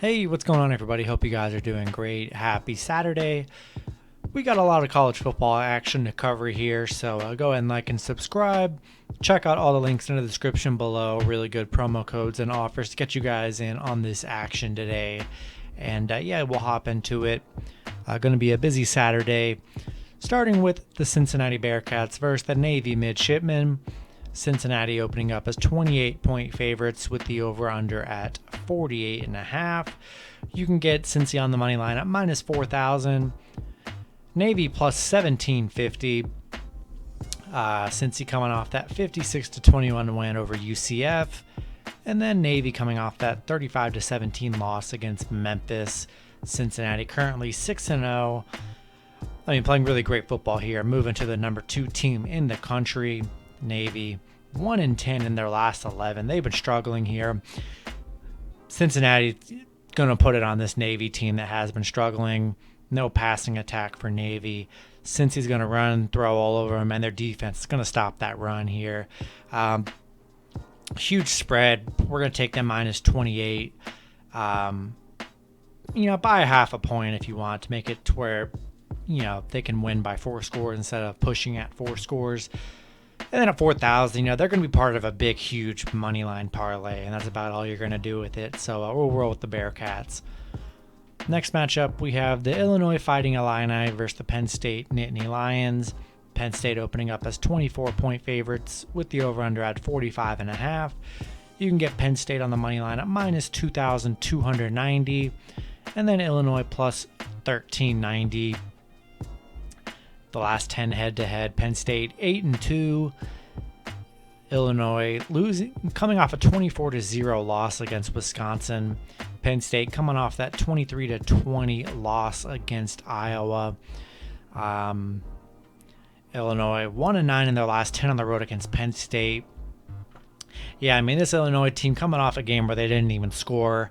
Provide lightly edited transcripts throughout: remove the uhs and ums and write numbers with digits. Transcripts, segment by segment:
Hey, what's going on, everybody? Hope you guys are doing great. Happy Saturday. We got a lot of college football action to cover here, so go ahead and like and subscribe. Check out all the links in the description below. Really good promo codes and offers to get you guys in on this action today. And yeah, we'll hop into it. Going to be a busy Saturday, starting with the Cincinnati Bearcats versus the Navy Midshipmen. Cincinnati opening up as 28-point favorites with the over-under at 48.5. You can get Cincy on the money line at minus 4,000. Navy plus 1750. Cincy coming off that 56-21 win over UCF. And then Navy coming off that 35-17 loss against Memphis. Cincinnati currently 6-0. Playing really great football here. Moving to the number 2 team in the country. Navy 1-10 in their last 11. They've been struggling here. Cincinnati going to put it on this Navy team that has been struggling. No passing attack for Navy. Cincy's going to run, throw all over them, and their defense is going to stop that run here. Huge spread. We're going to take them minus 28. Buy a half a point if you want to make it to where they can win by 4 scores instead of pushing at 4 scores. And then at 4,000, they're going to be part of a big, huge money line parlay, and that's about all you're going to do with it. So we'll roll with the Bearcats. Next matchup, we have the Illinois Fighting Illini versus the Penn State Nittany Lions. Penn State opening up as 24-point favorites with the over-under at 45.5. You can get Penn State on the money line at minus 2,290, and then Illinois plus 1,390. The last 10 head-to-head, Penn State 8-2. Illinois coming off a 24-0 loss against Wisconsin. Penn State coming off that 23-20 loss against Iowa. Illinois 1-9 in their last 10 on the road against Penn State. Yeah, this Illinois team coming off a game where they didn't even score.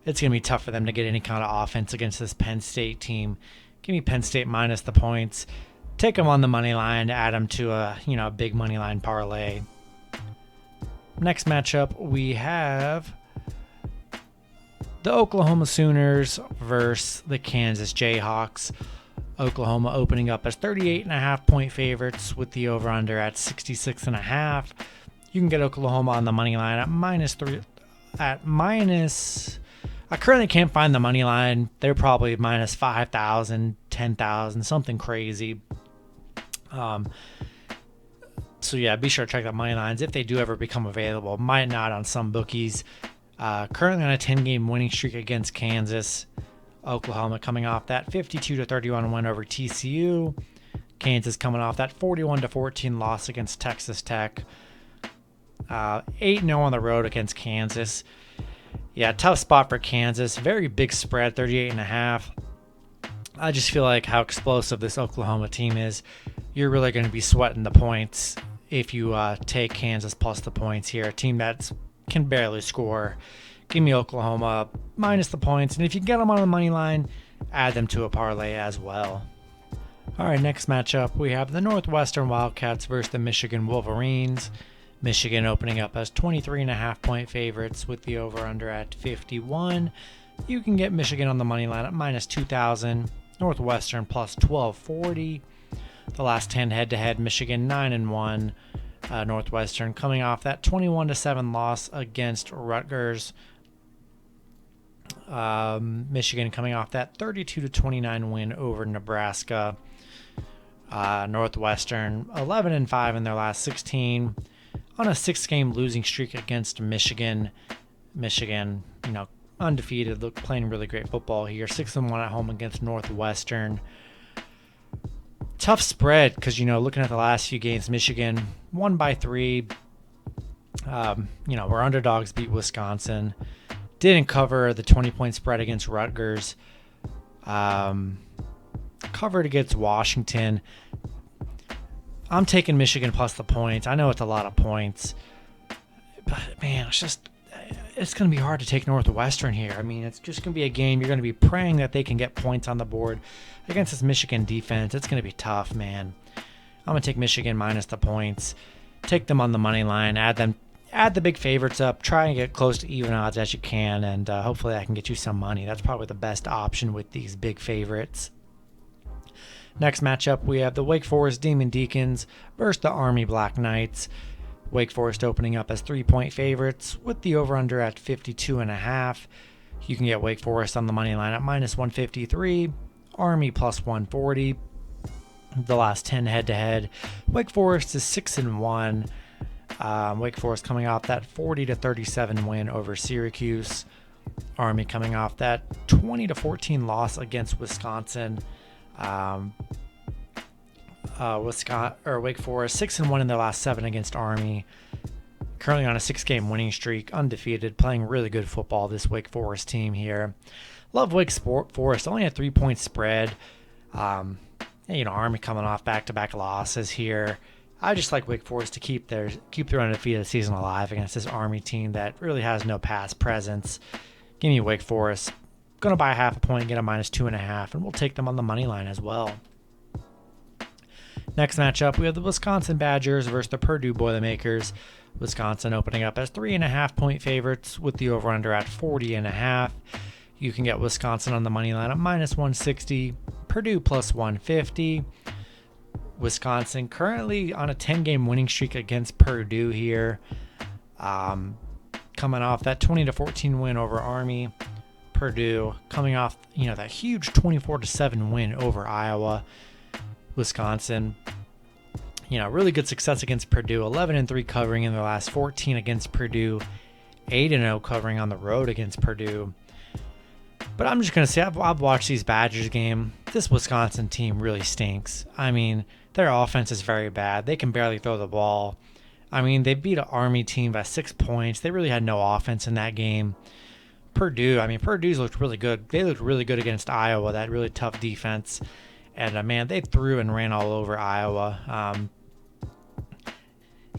It's going to be tough for them to get any kind of offense against this Penn State team. Give me Penn State minus the points. Take them on the money line, add them to a big money line parlay. Next matchup, we have the Oklahoma Sooners versus the Kansas Jayhawks. Oklahoma opening up as 38.5-point favorites with the over-under at 66.5. You can get Oklahoma on the money line at minus 3. I currently can't find the money line. They're probably minus 5,000, 10,000, something crazy. So yeah, be sure to check out money lines if they do ever become available. Might not on some bookies. Currently on a 10-game winning streak against Kansas. Oklahoma coming off that 52-31 win over TCU. Kansas coming off that 41-14 loss against Texas Tech. 8-0 on the road against Kansas. Yeah, tough spot for Kansas. Very big spread, 38.5. I just feel like how explosive this Oklahoma team is. You're really going to be sweating the points if you take Kansas plus the points here. A team that can barely score. Give me Oklahoma minus the points. And if you get them on the money line, add them to a parlay as well. All right, next matchup, we have the Northwestern Wildcats versus the Michigan Wolverines. Michigan opening up as 23.5-point favorites with the over-under at 51. You can get Michigan on the money line at minus 2,000. Northwestern plus 1240. The last 10 head-to-head, Michigan 9-1. Northwestern coming off that 21-7 loss against Rutgers. Michigan coming off that 32-29 win over Nebraska. Northwestern 11-5 in their last 16. On a 6-game losing streak against Michigan. Michigan, undefeated, playing really great football here. 6-1 at home against Northwestern. Tough spread because, looking at the last few games, Michigan won by 3. Where underdogs beat Wisconsin. Didn't cover the 20-point spread against Rutgers. Covered against Washington. I'm taking Michigan plus the points. I know it's a lot of points. But, man, it's going to be hard to take Northwestern here. It's just going to be a game you're going to be praying that they can get points on the board against this Michigan defense. It's going to be tough, man. I'm going to take Michigan minus the points. Take them on the money line. Add them add the big favorites up, try and get close to even odds as you can, and hopefully I can get you some money. That's probably the best option with these big favorites. Next matchup, we have the Wake Forest Demon Deacons versus the Army Black Knights. Wake Forest opening up as 3-point favorites with the over-under at 52.5. You can get Wake Forest on the money line at minus 153, Army plus 140. The last 10 head-to-head, Wake Forest is 6-1. Wake Forest coming off that 40-37 win over Syracuse. Army coming off that 20-14 loss against Wisconsin. Wake Forest 6-1 in their last 7 against Army. Currently on a 6-game winning streak, undefeated, playing really good football. This Wake Forest team here. Love Wake Forest. Only a 3-point spread. Army coming off back-to-back losses here. I just like Wake Forest to keep their undefeated season alive against this Army team that really has no past presence. Give me Wake Forest. Going to buy a half a point, get a minus 2.5, and we'll take them on the money line as well. Next matchup, we have the Wisconsin Badgers versus the Purdue Boilermakers. Wisconsin opening up as 3.5-point favorites with the over-under at 40.5. You can get Wisconsin on the money line at minus 160, Purdue plus 150. Wisconsin currently on a 10-game winning streak against Purdue here. Coming off that 20-14 win over Army. Purdue coming off, that huge 24-7 win over Iowa. Wisconsin, really good success against Purdue. 11-3 covering in their last 14 against Purdue. 8-0 covering on the road against Purdue. But I'm just going to say, I've watched these Badgers game. This Wisconsin team really stinks. Their offense is very bad. They can barely throw the ball. They beat an Army team by 6 points. They really had no offense in that game. Purdue's looked really good. They looked really good against Iowa, that really tough defense. And, they threw and ran all over Iowa.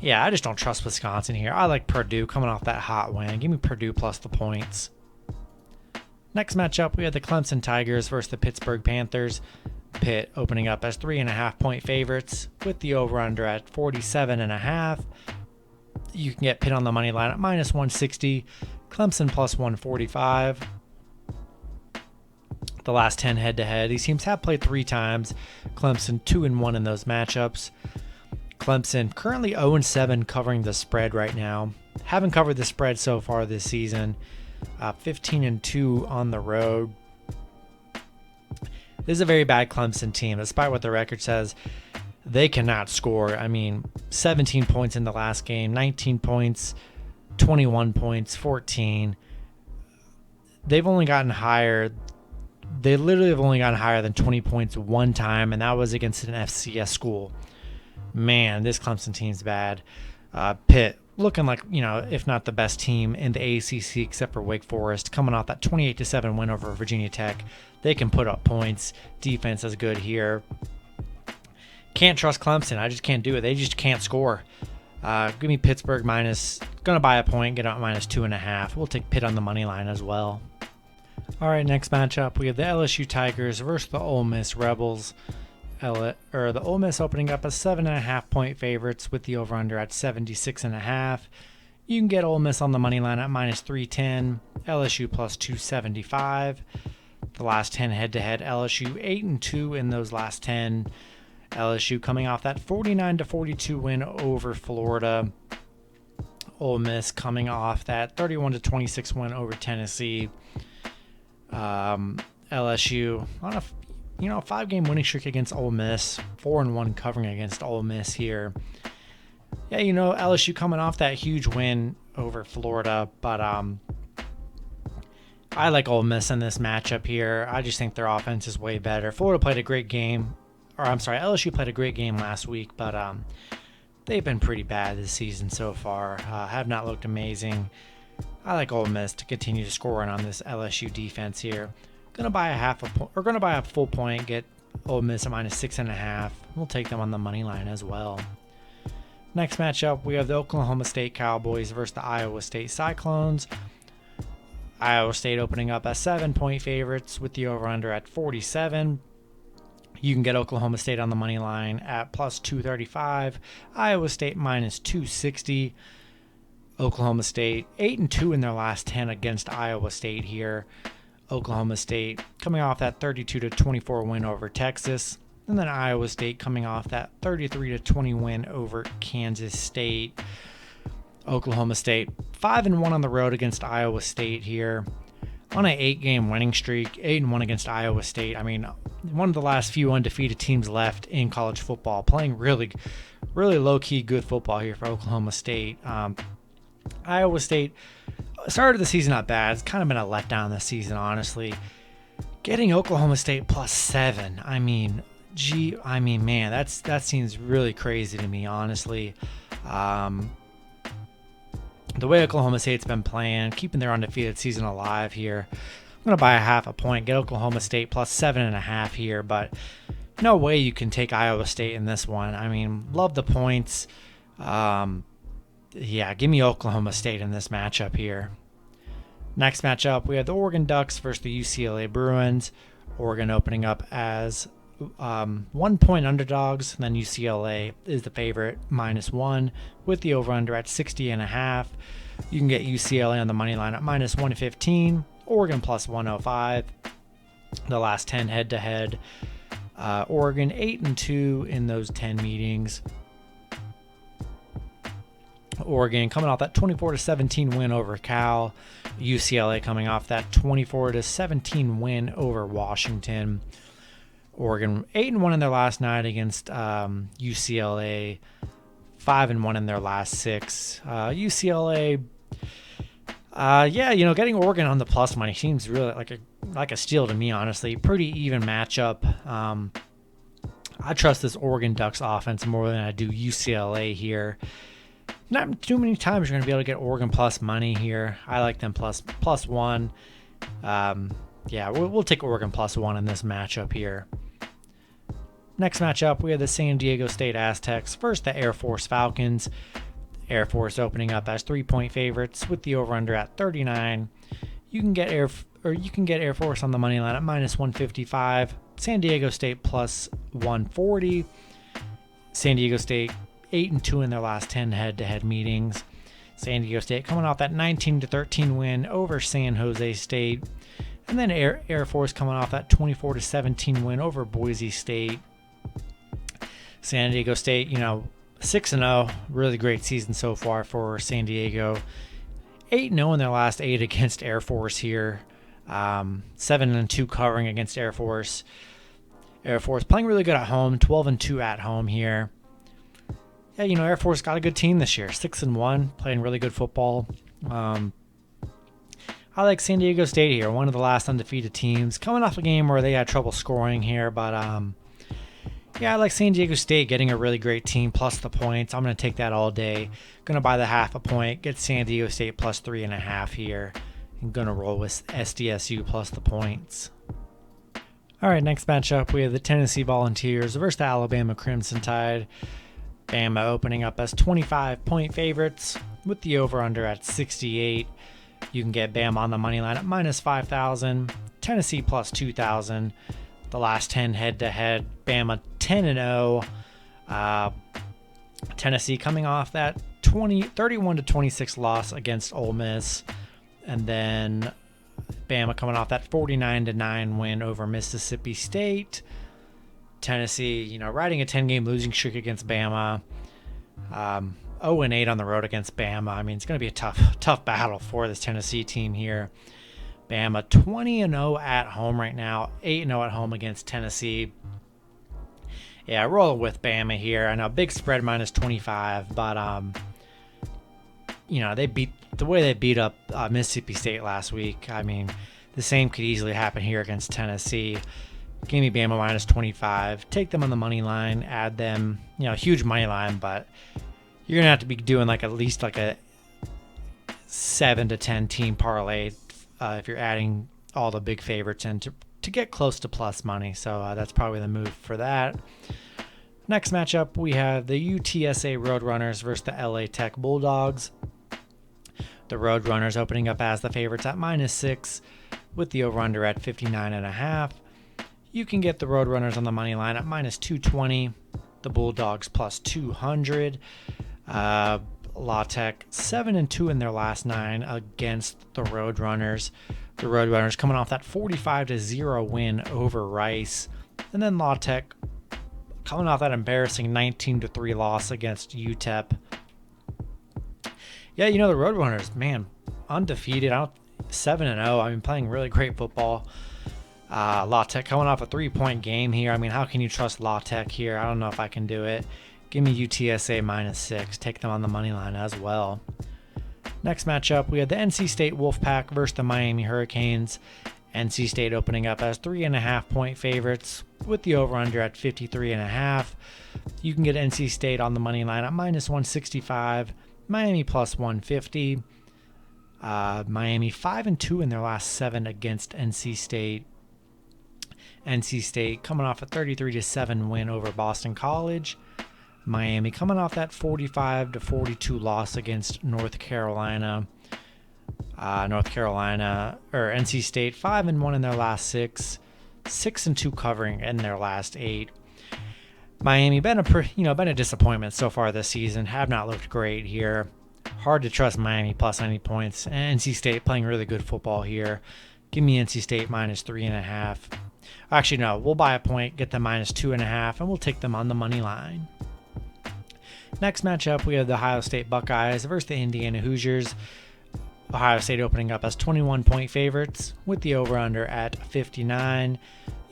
I just don't trust Wisconsin here. I like Purdue coming off that hot win. Give me Purdue plus the points. Next matchup, we have the Clemson Tigers versus the Pittsburgh Panthers. Pitt opening up as 3.5-point favorites with the over-under at 47.5. You can get Pitt on the money line at minus 160, Clemson plus 145. The last 10 head-to-head, these teams have played 3 times. Clemson 2-1 in those matchups. Clemson currently 0-7 covering the spread right now. Haven't covered the spread so far this season. 15-2 on the road. This is a very bad Clemson team. Despite what the record says, they cannot score. 17 points in the last game, 19 points, 21 points, 14. They've only gotten higher. They literally have only gotten higher than 20 points one time, and that was against an FCS school. Man, this Clemson team's bad. Pitt looking like, if not the best team in the ACC except for Wake Forest, coming off that 28-7 win over Virginia Tech. They can put up points. Defense is good here. Can't trust Clemson. I just can't do it. They just can't score. Give me Pittsburgh minus. Going to buy a point, get out minus 2.5. We'll take Pitt on the money line as well. All right, next matchup, we have the LSU Tigers versus the Ole Miss Rebels. The Ole Miss opening up as 7.5-point favorites with the over-under at 76.5. You can get Ole Miss on the money line at minus 310, LSU plus 275. The last 10 head-to-head, LSU 8-2 in those last 10. LSU coming off that 49-42 win over Florida. Ole Miss coming off that 31-26 win over Tennessee. LSU on a 5-game winning streak against Ole Miss, 4-1 covering against Ole Miss here. LSU coming off that huge win over Florida, but I like Ole Miss in this matchup here. I just think their offense is way better. LSU played a great game last week, but they've been pretty bad this season so far. Have not looked amazing. I like Ole Miss to continue scoring on this LSU defense here. Gonna buy a full point, get Ole Miss at minus 6.5. We'll take them on the money line as well. Next matchup, we have the Oklahoma State Cowboys versus the Iowa State Cyclones. Iowa State opening up as 7-point favorites with the over-under at 47. You can get Oklahoma State on the money line at plus 235. Iowa State minus 260. Oklahoma State 8-2 in their last 10 against Iowa State here. Oklahoma State coming off that 32-24 win over Texas. And then Iowa State coming off that 33-20 win over Kansas State. Oklahoma State 5-1 on the road against Iowa State here. On an 8-game winning streak, 8-1 against Iowa State. I mean, one of the last few undefeated teams left in college football, playing really low-key good football here for Oklahoma State. Iowa State started the season not bad. It's kind of been a letdown this season, honestly. Getting Oklahoma State +7. I mean, man, that seems really crazy to me, honestly. The way Oklahoma State's been playing, keeping their undefeated season alive here. I'm going to buy a half a point, get Oklahoma State +7.5 here, but no way you can take Iowa State in this one. I mean, love the points. Yeah, give me Oklahoma State in this matchup here. Next matchup, we have the Oregon Ducks versus the UCLA Bruins. Oregon opening up as 1-point underdogs, and then UCLA is the favorite -1 with the over-under at 60.5. You can get UCLA on the money line at -115, Oregon +105. The last 10 head-to-head. Oregon 8-2 in those 10 meetings. Oregon coming off that 24-17 win over Cal. UCLA coming off that 24-17 win over Washington. Oregon 8-1 in their last 9 against UCLA, 5-1 in their last 6. UCLA, getting Oregon on the plus money seems really like a steal to me, honestly. Pretty even matchup. I trust this Oregon Ducks offense more than I do UCLA here. Not too many times you're going to be able to get Oregon plus money here. I like them plus one. We'll take Oregon +1 in this matchup here. Next matchup, we have the San Diego State Aztecs versus the Air Force Falcons. Air Force opening up as 3-point favorites with the over/under at 39. You can get Air Force on the money line at -155. San Diego State +140. San Diego State 8-2 in their last 10 head-to-head meetings. San Diego State coming off that 19-13 win over San Jose State. And then Air Force coming off that 24-17 win over Boise State. San Diego State, 6-0, really great season so far for San Diego. 8-0 in their last 8 against Air Force here. 7-2 covering against Air Force. Air Force playing really good at home, 12-2 at home here. Yeah, Air Force got a good team this year, 6-1, playing really good football. I like San Diego State here, one of the last undefeated teams, coming off a game where they had trouble scoring here, but I like San Diego State getting a really great team plus the points. I'm going to take that all day. Going to buy the half a point, get San Diego State +3.5 here. I'm going to roll with SDSU plus the points. All right, next matchup, we have the Tennessee Volunteers versus the Alabama Crimson Tide. Bama opening up as 25-point favorites with the over/under at 68. You can get Bama on the money line at -5,000, Tennessee +2,000. The last 10 head-to-head, Bama 10-0. Tennessee coming off that 31-26 loss against Ole Miss. And then Bama coming off that 49-9 win over Mississippi State. Tennessee, riding a 10-game losing streak against Bama. 0-8 on the road against Bama. I mean, it's going to be a tough battle for this Tennessee team here. Bama 20-0 at home right now, 8-0 at home against Tennessee. Yeah, roll with Bama here. I know big spread -25, but they beat up Mississippi State last week. I mean, the same could easily happen here against Tennessee. Give me Bama -25. Take them on the money line. Add them, huge money line, but you're gonna have to be doing at least a 7 to 10 team parlay if you're adding all the big favorites in to get close to plus money. So that's probably the move for that. Next matchup, we have the UTSA Roadrunners versus the LA Tech Bulldogs. The Roadrunners opening up as the favorites at -6 with the over/under at 59.5. You can get the Roadrunners on the money line at -220, the Bulldogs +200. A La Tech 7-2 in their last 9 against the Roadrunners. The Roadrunners coming off that 45-0 win over Rice. And then La Tech coming off that embarrassing 19-3 loss against UTEP. Yeah, the Roadrunners, man, undefeated, 7-0. I mean, playing really great football. La Tech coming off a 3-point game here. I mean, how can you trust La Tech here? I don't know if I can do it. Give me UTSA -6. Take them on the money line as well. Next matchup, we had the NC State Wolfpack versus the Miami Hurricanes. NC State opening up as 3.5-point favorites with the over-under at 53.5. You can get NC State on the money line at -165. Miami +150. Miami 5-2 in their last 7 against NC State. NC State coming off a 33-7 win over Boston College. Miami coming off that 45-42 loss against North Carolina. NC State 5-1 in their last 6, 6-2 covering in their last 8. Miami been a disappointment so far this season. Have not looked great here. Hard to trust Miami plus any points. And NC State playing really good football here. Give me NC State -3.5. Actually, no, we'll buy a point, get them -2.5, and we'll take them on the money line. Next matchup, we have the Ohio State Buckeyes versus the Indiana Hoosiers. Ohio State opening up as 21-point favorites with the over-under at 59.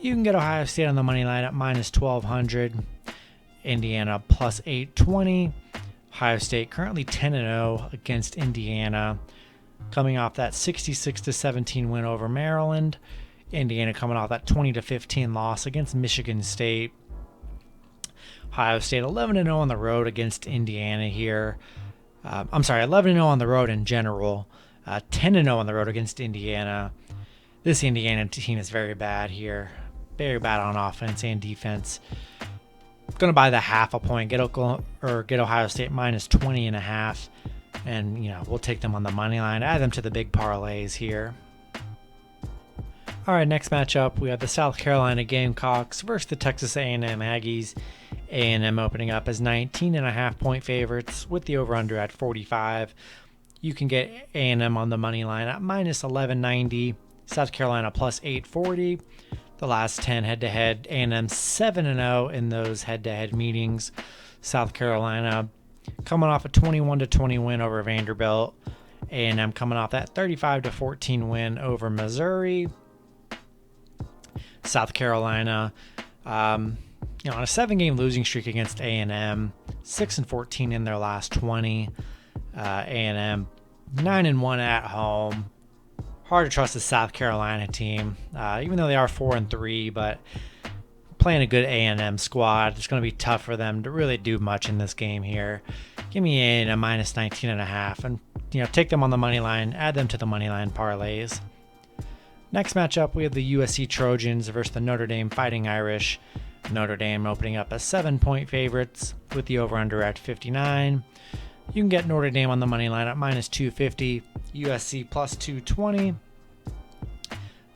You can get Ohio State on the money line at -1,200. Indiana +820. Ohio State currently 10-0 against Indiana, coming off that 66-17 win over Maryland. Indiana coming off that 20-15 loss against Michigan State. Ohio State 11-0 on the road against Indiana here. 11-0 on the road in general. 10-0 on the road against Indiana. This Indiana team is very bad here. Very bad on offense and defense. Going to buy the half a point. Get Ohio State -20.5. And, we'll take them on the money line. Add them to the big parlays here. All right, next matchup, we have the South Carolina Gamecocks versus the Texas A&M Aggies. A&M opening up as 19.5-point favorites with the over-under at 45. You can get A&M on the money line at -1190. South Carolina +840. The last 10 head-to-head, A&M 7-0 in those head-to-head meetings. South Carolina coming off a 21-20 win over Vanderbilt. A&M coming off that 35-14 win over Missouri. South Carolina, on a 7-game losing streak against A&M, 6-14 in their last 20. A&M 9-1 at home. Hard to trust the South Carolina team, even though they are 4-3, but playing a good A&M squad, it's going to be tough for them to really do much in this game here. Give me A&M -19.5, and take them on the money line. Add them to the money line parlays. Next matchup, we have the USC Trojans versus the Notre Dame Fighting Irish. Notre Dame opening up as 7-point favorites with the over-under at 59. You can get Notre Dame on the money line at -250. USC +220.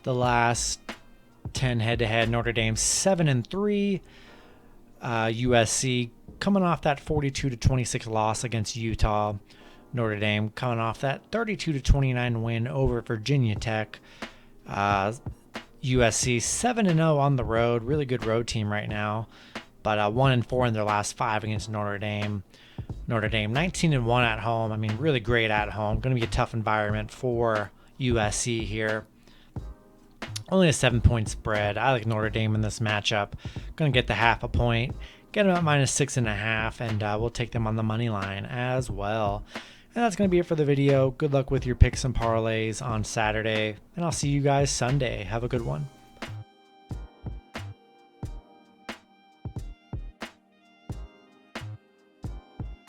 The last 10 head-to-head, Notre Dame 7-3. USC coming off that 42-26 loss against Utah. Notre Dame coming off that 32-29 win over Virginia Tech. USC 7-0 on the road, really good road team right now, but 1-4 in their last 5 against Notre Dame. Notre Dame 19-1 at home. I mean, really great at home. Going to be a tough environment for USC here. Only a 7-point spread. I like Notre Dame in this matchup. Going to get the half a point. Get them at -6.5, and we'll take them on the money line as well. And that's going to be it for the video. Good luck with your picks and parlays on Saturday, and I'll see you guys Sunday. Have a good one.